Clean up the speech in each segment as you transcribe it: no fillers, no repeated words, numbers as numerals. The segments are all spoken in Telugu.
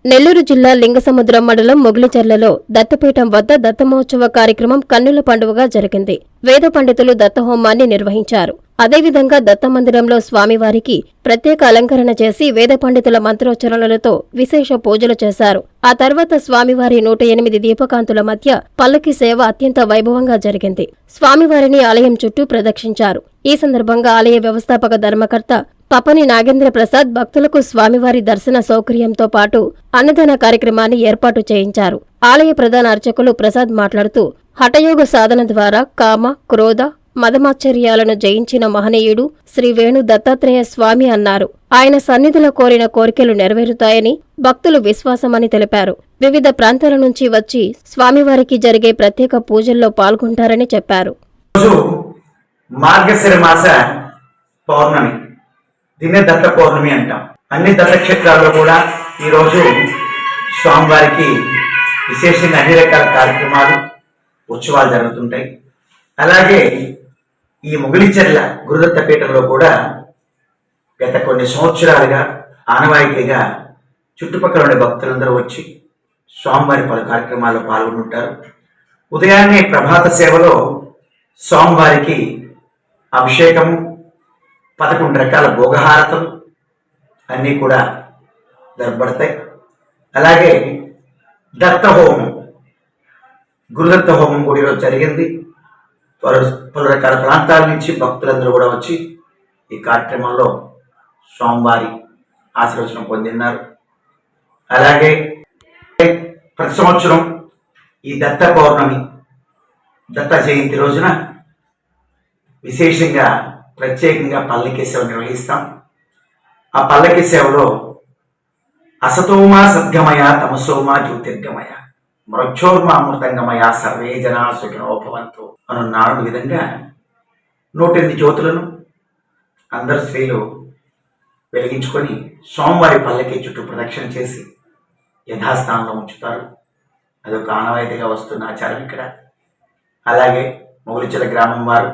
నెల్లూరు జిల్లా లింగసముద్రం మండలం మొగిలిచెర్లలో దత్తపీఠం వద్ద దత్తమహోత్సవ కార్యక్రమం కన్నుల పండువగా జరిగింది. వేద పండితులు దత్తహోమాన్ని నిర్వహించారు. అదేవిధంగా దత్తమందిరంలో స్వామివారికి ప్రత్యేక అలంకరణ చేసి వేద పండితుల మంత్రోచ్చరణలతో విశేష పూజలు చేశారు. ఆ తర్వాత స్వామివారి 108 దీపకాంతుల మధ్య పల్లకి సేవ అత్యంత వైభవంగా జరిగింది. స్వామివారిని ఆలయం చుట్టూ ప్రదక్షించారు. ఈ సందర్భంగా ఆలయ వ్యవస్థాపక ధర్మకర్త పపని నాగేంద్ర ప్రసాద్ భక్తులకు స్వామివారి దర్శన సౌకర్యంతో పాటు అన్నదాన కార్యక్రమాన్ని ఏర్పాటు చేయించారు. ఆలయ ప్రధాన అర్చకులు ప్రసాద్ మాట్లాడుతూ, హఠయోగ సాధన ద్వారా కామ, క్రోధ, మదమాశ్చర్యాలను జయించిన మహనీయుడు శ్రీ వేణు దత్తాత్రేయ స్వామి అన్నారు. ఆయన సన్నిధిలో కోరిన కోరికలు నెరవేరుతాయని భక్తులు విశ్వాసమని తెలిపారు. వివిధ ప్రాంతాల నుంచి వచ్చి స్వామివారికి జరిగే ప్రత్యేక పూజల్లో పాల్గొంటారని చెప్పారు. మార్గశిర మాస పౌర్ణమి, దీన్నే దత్త పౌర్ణమి అంటాం. అన్ని దత్తక్షేత్రాల్లో కూడా ఈరోజు స్వామివారికి విశేషంగా అన్ని రకాల కార్యక్రమాలు, ఉత్సవాలు జరుగుతుంటాయి. అలాగే ఈ మొగిలిచెర్ల గురుదత్త పీఠంలో కూడా గత కొన్ని సంవత్సరాలుగా ఆనవాయితీగా చుట్టుపక్కల ఉండే భక్తులందరూ వచ్చి స్వామివారి పలు కార్యక్రమాల్లో పాల్గొంటుంటారు. ఉదయాన్నే ప్రభాత సేవలో స్వామివారికి అభిషేకము, 11 రకాల భోగహారతలు అన్నీ కూడా జరపబడతాయి. అలాగే దత్త హోమం, గురుదత్త హోమం కూడా ఈరోజు జరిగింది. పలు రకాల ప్రాంతాల నుంచి భక్తులందరూ కూడా వచ్చి ఈ కార్యక్రమంలో స్వామివారి ఆశీర్వచనం పొందిన్నారు. అలాగే ప్రతి సంవత్సరం ఈ దత్త పౌర్ణమి, దత్త జయంతి రోజున విశేషంగా ప్రత్యేకంగా పల్లకి సేవ నిర్వహిస్తాం. ఆ పల్లకి సేవలో అసతోమా సద్గమయ తమసోమా జ్యోతిర్గమయ మృక్షోర్మా అమృతంగమయ సర్వే జనా సుఖినో భవంతు అను నాలుగు విధంగా 108 జ్యోతులను అందరు స్త్రీలు వెలిగించుకొని స్వామివారి పల్లకి చుట్టూ ప్రదక్షిణ చేసి యథాస్థానంలో ఉంచుతారు. అదొక ఆనవాయితీగా వస్తున్న ఆచారం ఇక్కడ. అలాగే మొగిలిచెర్ల గ్రామం వారు,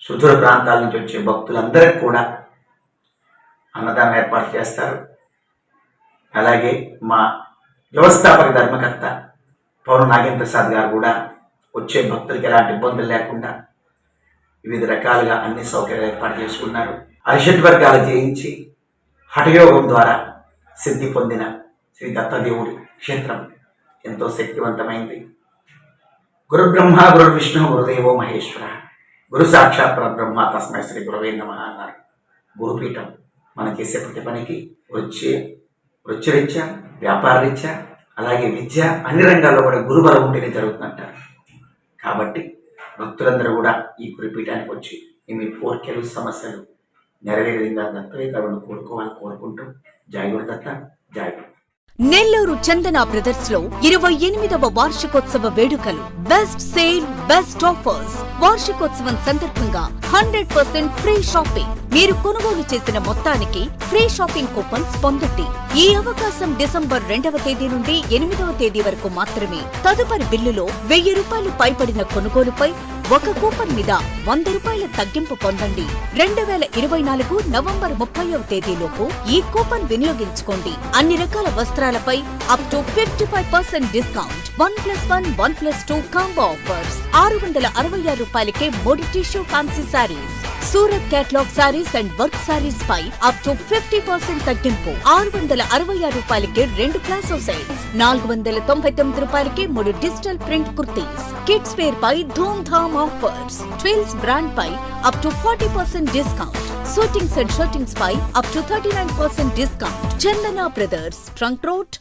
సుదూర ప్రాంతాల నుంచి వచ్చే భక్తులందరికీ కూడా అన్నదానం ఏర్పాటు చేస్తారు. అలాగే మా వ్యవస్థాపక ధర్మకర్త పవన్ నాగేంద్ర ప్రసాద్ గారు కూడా వచ్చే భక్తులకి ఎలాంటి ఇబ్బందులు లేకుండా వివిధ రకాలుగా అన్ని సౌకర్యాలు ఏర్పాటు చేసుకున్నారు. అరిషడ్వర్గాలు జయించి హఠయోగం ద్వారా సిద్ధి పొందిన శ్రీ దత్తదేవుడి క్షేత్రం ఎంతో శక్తివంతమైంది. గురు బ్రహ్మ గురు విష్ణు గురుదేవో మహేశ్వర, గురు సాక్షాత్ పరబ్రహ్మ తస్మై శ్రీ గురవే నమః అన్నారు. గురుపీఠం మనం చేసే ప్రతి పనికి వృత్తిరీత్యా, వ్యాపారరీత్యా, అలాగే విద్య, అన్ని రంగాల్లో కూడా గురుబలం ఉంటేనే జరుగుతుందంటారు. కాబట్టి భక్తులందరూ కూడా ఈ గురుపీఠానికి వచ్చి మీ కోరికలు, సమస్యలు నెరవేరే విధంగా దత్తవేతలను కోరుకుంటూ జై గురుదత్త, జై గురు. నెల్లూరు చందన బ్రదర్స్ లో 28వ వార్షికోత్సవ వేడుకలు. Best sale, best offers. వార్షికోత్సవం సందర్భంగా 100% ఫ్రీ షాపింగ్. మీరు కొనుగోలు చేసిన మొత్తానికి ఫ్రీ షాపింగ్ కూపన్స్ పొందండి. ఈ అవకాశం డిసెంబర్ 2వ తేదీ నుండి 8వ తేదీ వరకు మాత్రమే. తదుపరి బిల్లులో ₹1000 పైబడిన కొనుగోలుపై ఒక కూపన్ మీద ₹100 తగ్గింపు పొందండి. 2024 నవంబర్ 30వ తేదీలోపు ఈ కూపన్ వినియోగించుకోండి. అన్ని రకాల వస్త్రాలపై up to 55% discount. 1+1, 1+2 combo offers. ₹666కే 3 tissue fancy saris. Surat catalogue saris and work saris పై అప్ టు 50% తగ్గింపు. ₹666కే 2 ప్లాసో సెట్స్. ₹499కే 3 digital print kurtis. Kids wear పై ధూమ్ ధామ్ ఆఫర్స్. ట్విల్స్ బ్రాండ్ పై up to 40% discount. Suitings and shirtings పై up to 39% discount. Chandana brothers, trunk road.